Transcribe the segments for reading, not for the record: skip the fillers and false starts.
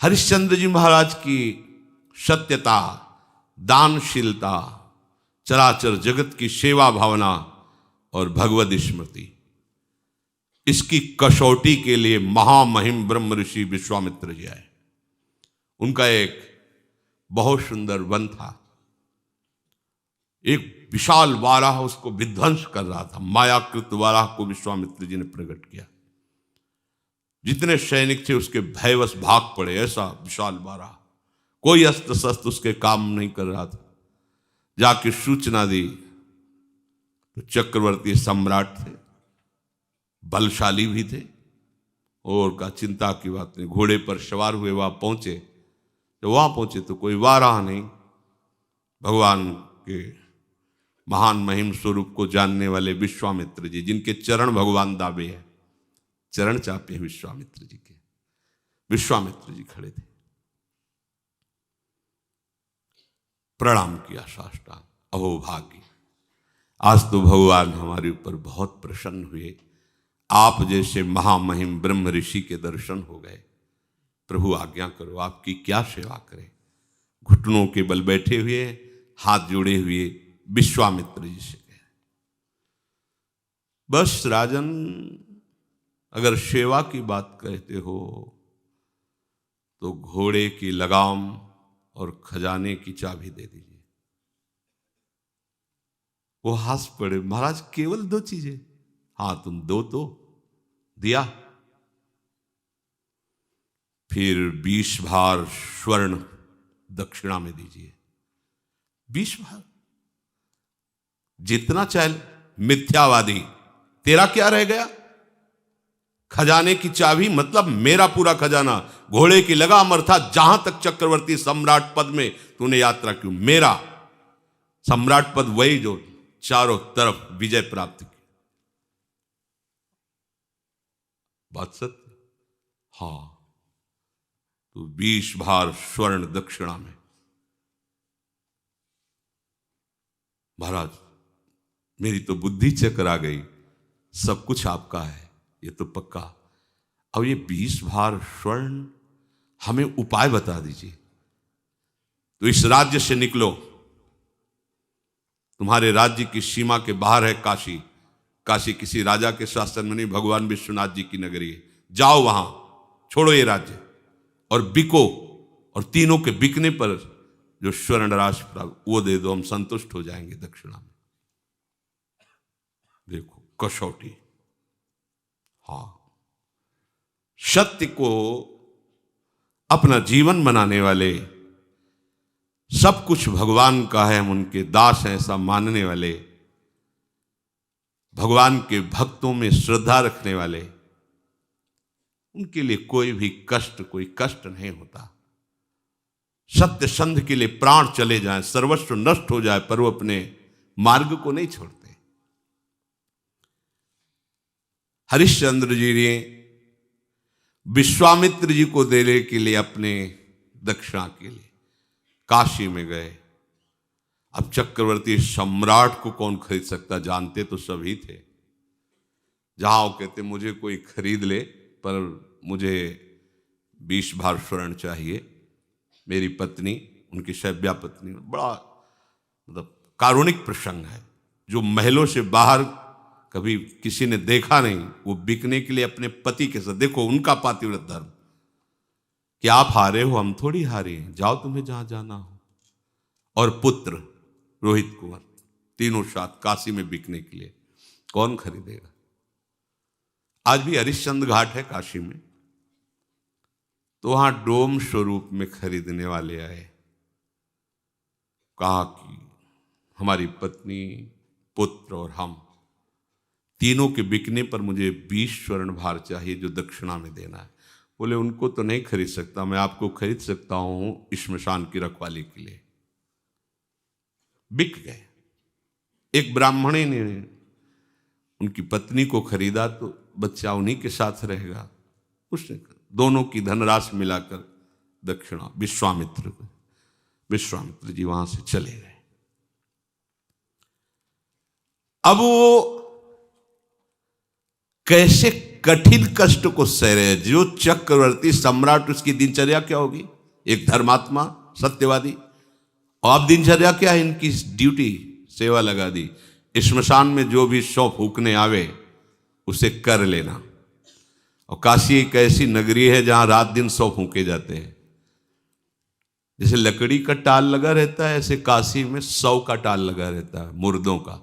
हरिश्चंद्र जी महाराज की सत्यता, दानशीलता, चराचर जगत की सेवा भावना और भगवद स्मृति, इसकी कसौटी के लिए महामहिम ब्रह्म ऋषि विश्वामित्र जी आए। उनका एक बहुत सुंदर वन था, एक विशाल वाराह उसको विध्वंस कर रहा था। मायाकृत वाराह को विश्वामित्र जी ने प्रकट किया। जितने सैनिक थे उसके भयवश भाग पड़े। ऐसा विशाल वाराह, कोई अस्त्र शस्त्र उसके काम नहीं कर रहा था। जाके सूचना दी तो चक्रवर्ती सम्राट थे, बलशाली भी थे, और का चिंता की बात नहीं। घोड़े पर सवार हुए वहां पहुंचे। जब वहां पहुंचे तो कोई वाराह नहीं, भगवान के महान महिम स्वरूप को जानने वाले विश्वामित्र जी, जिनके चरण भगवान दावे हैं, चरण चापे हैं विश्वामित्र जी के। विश्वामित्र जी खड़े थे, प्रणाम किया साष्टांग। अहो भाग्य, आज तो भगवान हमारे ऊपर बहुत प्रसन्न हुए। आप जैसे महामहिम ब्रह्म ऋषि के दर्शन हो गए। प्रभु आज्ञा करो, आपकी क्या सेवा करें। घुटनों के बल बैठे हुए, हाथ जोड़े हुए विश्वामित्र जी से कहे, बस राजन, अगर सेवा की बात कहते हो तो घोड़े की लगाम और खजाने की चाबी दे दीजिए। वो हंस पड़े, महाराज केवल 2 चीजें? हाँ, तुम दो तो दिया। फिर 20 भार स्वर्ण दक्षिणा में दीजिए। 20 भार? जितना चाहे। मिथ्यावादी, तेरा क्या रह गया? खजाने की चाबी मतलब मेरा पूरा खजाना। घोड़े की लगाम अर्थात जहां तक चक्रवर्ती सम्राट पद में तूने यात्रा की, मेरा सम्राट पद वही जो चारों तरफ विजय प्राप्त की। बात सत्य? हाँ, तो 20 भार स्वर्ण दक्षिणा में। महाराज, मेरी तो बुद्धि चकरा गई, सब कुछ आपका है, ये तो पक्का। अब ये 20 भार स्वर्ण, हमें उपाय बता दीजिए। तो इस राज्य से निकलो, तुम्हारे राज्य की सीमा के बाहर है काशी। काशी किसी राजा के शासन में नहीं, भगवान विश्वनाथ जी की नगरी है। जाओ वहां, छोड़ो ये राज्य और बिको, और तीनों के बिकने पर जो स्वर्ण राशि प्राप्त वो दे दो, हम संतुष्ट हो जाएंगे दक्षिणा में। देखो कसौटी। हाँ, सत्य को अपना जीवन बनाने वाले, सब कुछ भगवान का है, हम उनके दास हैं ऐसा मानने वाले, भगवान के भक्तों में श्रद्धा रखने वाले, उनके लिए कोई भी कष्ट, कोई कष्ट नहीं होता। सत्य संध के लिए प्राण चले जाएं, सर्वस्व नष्ट हो जाए, पर वो अपने मार्ग को नहीं छोड़ते। हरिश्चंद्र जी ने विश्वामित्र जी को देने के लिए अपने दक्षिणा के लिए काशी में गए। अब चक्रवर्ती सम्राट को कौन खरीद सकता, जानते तो सभी थे। जहां वो कहते मुझे कोई खरीद ले, पर मुझे 20 भार स्वर्ण चाहिए। मेरी पत्नी, उनकी शैव्या पत्नी, बड़ा मतलब कारुणिक प्रसंग है। जो महलों से बाहर कभी किसी ने देखा नहीं, वो बिकने के लिए अपने पति के साथ, देखो उनका पातिव्रत धर्म, कि आप हारे हो, हम थोड़ी हारे हैं, जाओ तुम्हें जहां जाना हो। और पुत्र रोहित कुंवर, तीनों साथ काशी में बिकने के लिए, कौन खरीदेगा? आज भी हरिश्चंद्र घाट है काशी में, तो वहां डोम स्वरूप में खरीदने वाले आए। कहा कि हमारी पत्नी, पुत्र और हम तीनों के बिकने पर मुझे 20 स्वर्ण भार चाहिए, जो दक्षिणा में देना है। बोले उनको तो नहीं खरीद सकता, मैं आपको खरीद सकता हूं श्मशान की रखवाली के लिए। बिक गए। एक ब्राह्मणी ने उनकी पत्नी को खरीदा, तो बच्चा उन्हीं के साथ रहेगा। उसने दोनों की धनराशि मिलाकर दक्षिणा विश्वामित्र को, विश्वामित्र जी वहां से चले गए। अब वो कैसे कठिन कष्ट को सह रहे हैं। जो चक्रवर्ती सम्राट, उसकी दिनचर्या क्या होगी? एक धर्मात्मा, सत्यवादी। और अब दिनचर्या क्या है इनकी? ड्यूटी, सेवा लगा दी। श्मशान में जो भी शव फूकने आवे उसे कर लेना। और काशी एक ऐसी नगरी है जहां रात दिन शव फूके जाते हैं। जैसे लकड़ी का टाल लगा रहता है, ऐसे काशी में 100 का टाल लगा रहता है, मुर्दों का।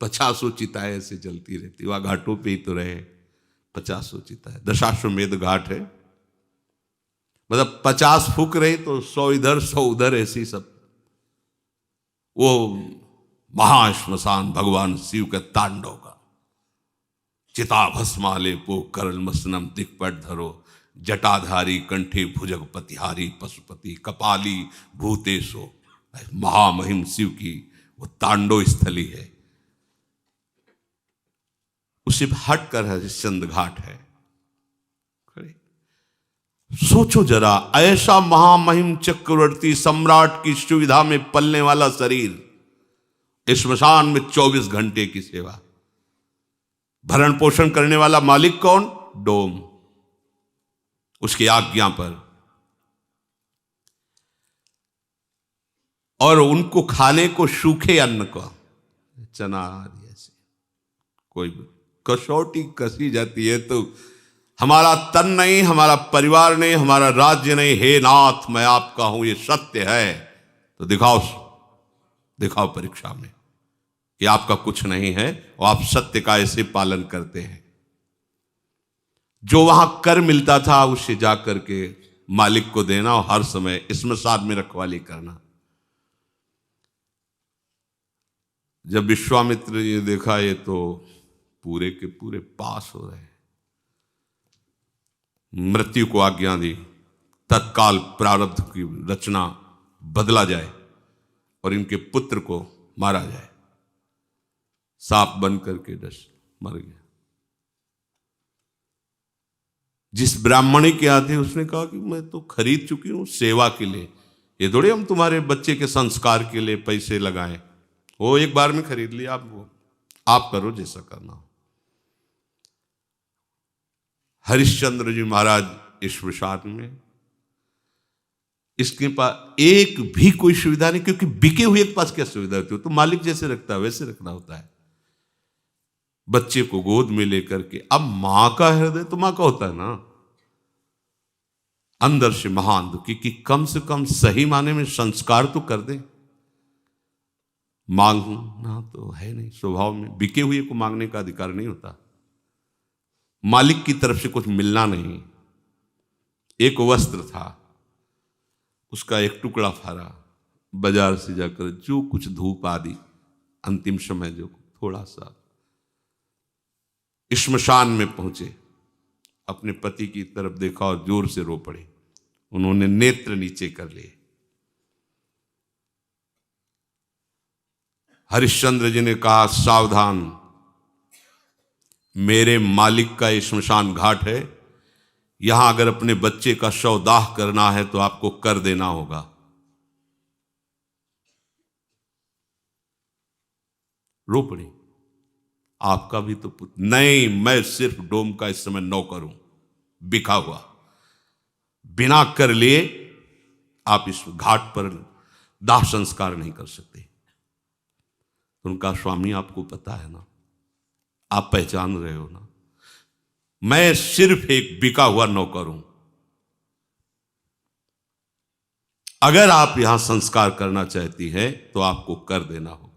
50 चिताएं ऐसे चलती रहती। वहां घाटों पे ही तो रहे, 50 चिताएं। दशाश्वमेध घाट है, मतलब 50 फूक रही तो 100 इधर 100 उधर, ऐसी सब। वो महाश्मशान भगवान शिव के तांडव का। चिता भस्माले पो करल मसनम दिक्पट धरो, जटाधारी कंठे भुजग पतिहारी पशुपति कपाली भूतेशो। महामहिम शिव की वो तांडव स्थली है। उसे हट कर हरिश्चंद्र घाट है। सोचो जरा, ऐसा महामहिम चक्रवर्ती सम्राट की सुविधा में पलने वाला शरीर, श्मशान में 24 घंटे की सेवा। भरण पोषण करने वाला मालिक कौन? डोम, उसकी आज्ञा पर। और उनको खाने को सूखे अन्न को, चना जैसे कोई कसौटी कसी जाती है तो हमारा तन नहीं, हमारा परिवार नहीं, हमारा राज्य नहीं। हे नाथ, मैं आपका हूं, ये सत्य है, तो दिखाओ परीक्षा में कि आपका कुछ नहीं है और आप सत्य का ऐसे पालन करते हैं। जो वहां कर मिलता था उसे जाकर के मालिक को देना और हर समय श्मशान में रखवाली करना। जब विश्वामित्र ने देखा ये तो पूरे के पूरे पास हो रहे हैं, मृत्यु को आज्ञा दी, तत्काल प्रारब्ध की रचना बदला जाए और इनके पुत्र को मारा जाए। सांप बन करके डस मर गया। जिस ब्राह्मणी के यहाँ थे उसने कहा कि मैं तो खरीद चुकी हूं सेवा के लिए, ये थोड़े हम तुम्हारे बच्चे के संस्कार के लिए पैसे लगाएं। वो एक बार में खरीद लिया, आप करो जैसा करना हो। हरिश्चंद्र जी महाराज श्मशान में, इसके पास एक भी कोई सुविधा नहीं, क्योंकि बिके हुए के पास क्या सुविधा होती है? तो मालिक जैसे रखता है वैसे रखना होता है। बच्चे को गोद में लेकर के, अब मां का हृदय तो मां का होता है ना, अंदर से महान दुखी कि कम से कम सही माने में संस्कार तो कर दे। मांगना तो है नहीं स्वभाव में, बिके हुए को मांगने का अधिकार नहीं होता। मालिक की तरफ से कुछ मिलना नहीं। एक वस्त्र था, उसका एक टुकड़ा फाड़ा, बाजार से जाकर जो कुछ धूप आदि अंतिम समय जो थोड़ा सा, श्मशान में पहुंचे, अपने पति की तरफ देखा और जोर से रो पड़े। उन्होंने नेत्र नीचे कर लिए। हरिश्चंद्र जी ने कहा, सावधान, मेरे मालिक का श्मशान घाट है, यहां अगर अपने बच्चे का शव दाह करना है तो आपको कर देना होगा। रो पड़ी। आपका भी तो पुत्र नहीं, मैं सिर्फ डोम का इस समय नौकर हूं, बिका हुआ, बिना कर लिए आप इस घाट पर दाह संस्कार नहीं कर सकते। उनका स्वामी आपको पता है ना, आप पहचान रहे हो ना, मैं सिर्फ एक बिका हुआ नौकर हूं। अगर आप यहां संस्कार करना चाहती हैं तो आपको कर देना होगा।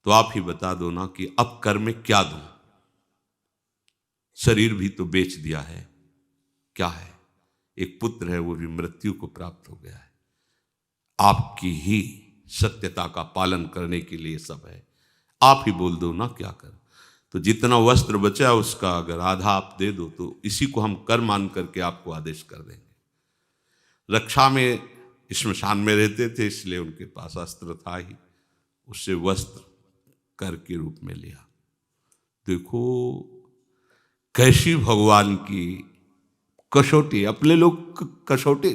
तो आप ही बता दो ना कि अब कर में क्या दूं? शरीर भी तो बेच दिया है, क्या है? एक पुत्र है, वो भी मृत्यु को प्राप्त हो गया है। आपकी ही सत्यता का पालन करने के लिए सब है। आप ही बोल दो ना क्या कर। तो जितना वस्त्र बचा उसका अगर आधा आप दे दो तो इसी को हम कर मान करके आपको आदेश कर देंगे। रक्षा में श्मशान में रहते थे, इसलिए उनके पास अस्त्र था ही, उससे वस्त्र कर के रूप में लिया। देखो कैसी भगवान की कसौटी। अपने लोग कसौटी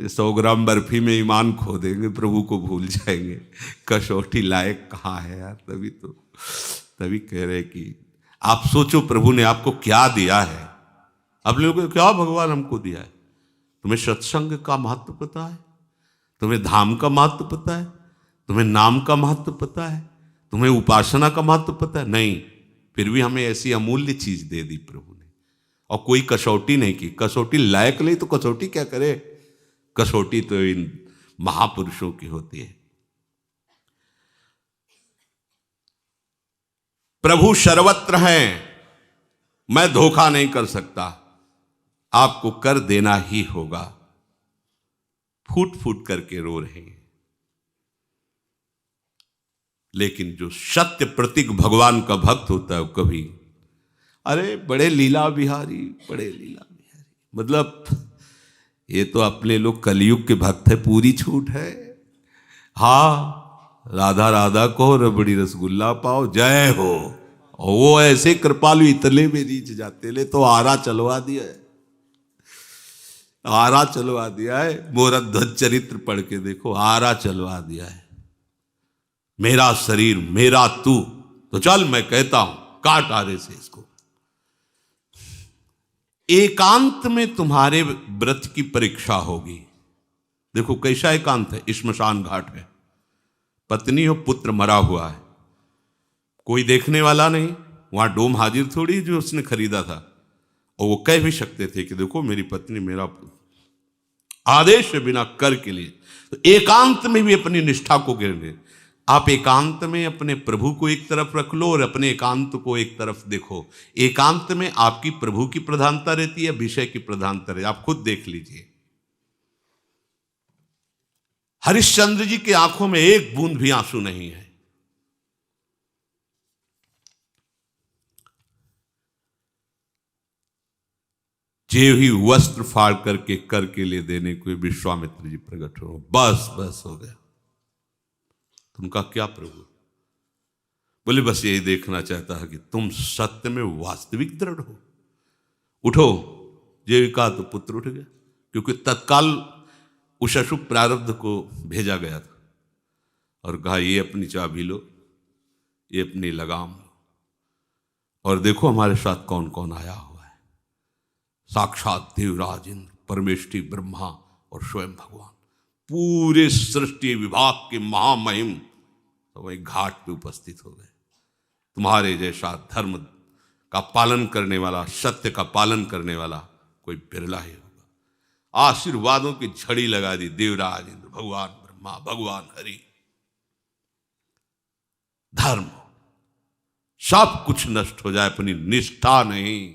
100 ग्राम बर्फी में ईमान खो देंगे, प्रभु को भूल जाएंगे। कसौटी लायक कहाँ है यार। तभी तभी कह रहे कि आप सोचो प्रभु ने आपको क्या दिया है। अपने लोगों को क्या भगवान हमको दिया है? तुम्हें सत्संग का महत्व पता है? तुम्हें धाम का महत्व पता है? तुम्हें नाम का महत्व पता है? तुम्हें उपासना का महत्व पता है? नहीं। फिर भी हमें ऐसी अमूल्य चीज दे दी प्रभु ने, और कोई कसौटी नहीं की। कसौटी लायक नहीं तो कसौटी क्या करे? कसौटी तो इन महापुरुषों की होती है। प्रभु सर्वत्र हैं, मैं धोखा नहीं कर सकता, आपको कर देना ही होगा। फूट फूट करके रो रहे हैं, लेकिन जो सत्य प्रतीक भगवान का भक्त होता है वो कभी, अरे बड़े लीला बिहारी, बड़े लीला बिहारी, मतलब ये तो अपने लोग कलयुग के भक्त है, पूरी छूट है। हाँ, राधा राधा को रबड़ी रसगुल्ला पाओ, जय हो। और वो ऐसे कृपालु इतने में रीच जाते, ले तो आरा चलवा दिया है, आरा चलवा दिया है। मोरा ध्वज चरित्र पढ़ के देखो, आरा चलवा दिया है। मेरा शरीर मेरा तू, तो चल मैं कहता हूं काट आरे से इसको। एकांत में तुम्हारे व्रत की परीक्षा होगी। देखो कैसा एकांत है, श्मशान घाट है, पत्नी और पुत्र मरा हुआ है, कोई देखने वाला नहीं, वहां डोम हाजिर थोड़ी जो उसने खरीदा था। और वो कह भी सकते थे कि देखो मेरी पत्नी मेरा आदेश बिना कर के लिए। तो एकांत में भी अपनी निष्ठा को गिरने, आप एकांत में अपने प्रभु को एक तरफ रख लो और अपने एकांत को एक तरफ देखो। एकांत में आपकी प्रभु की प्रधानता रहती है, विषय की प्रधानता रहती है। आप खुद देख लीजिए, हरिश्चंद्र जी की आंखों में एक बूंद भी आंसू नहीं है। जे ही वस्त्र फाड़ करके कर के लिए देने को विश्वामित्र जी प्रकट हो, बस बस हो गया। तुमका क्या प्रभु? बोले बस यही देखना चाहता है कि तुम सत्य में वास्तविक दृढ़ हो। उठो, जीविका तो पुत्र उठ गया, क्योंकि तत्काल उस अशुभ प्रारब्ध को भेजा गया था और कहा ये अपनी चाबी लो, ये अपनी लगाम लो, और देखो हमारे साथ कौन कौन आया हुआ है। साक्षात देवराज इंद्र, परमेष्ठी ब्रह्मा और स्वयं भगवान, पूरे सृष्टि विभाग के महामहिम तो वही घाट पे उपस्थित हो गए। तुम्हारे जैसा धर्म का पालन करने वाला, सत्य का पालन करने वाला कोई बिरला ही होगा। आशीर्वादों की झड़ी लगा दी देवराज इंद्र, भगवान ब्रह्मा, भगवान हरि। धर्म सब कुछ नष्ट हो जाए, अपनी निष्ठा नहीं।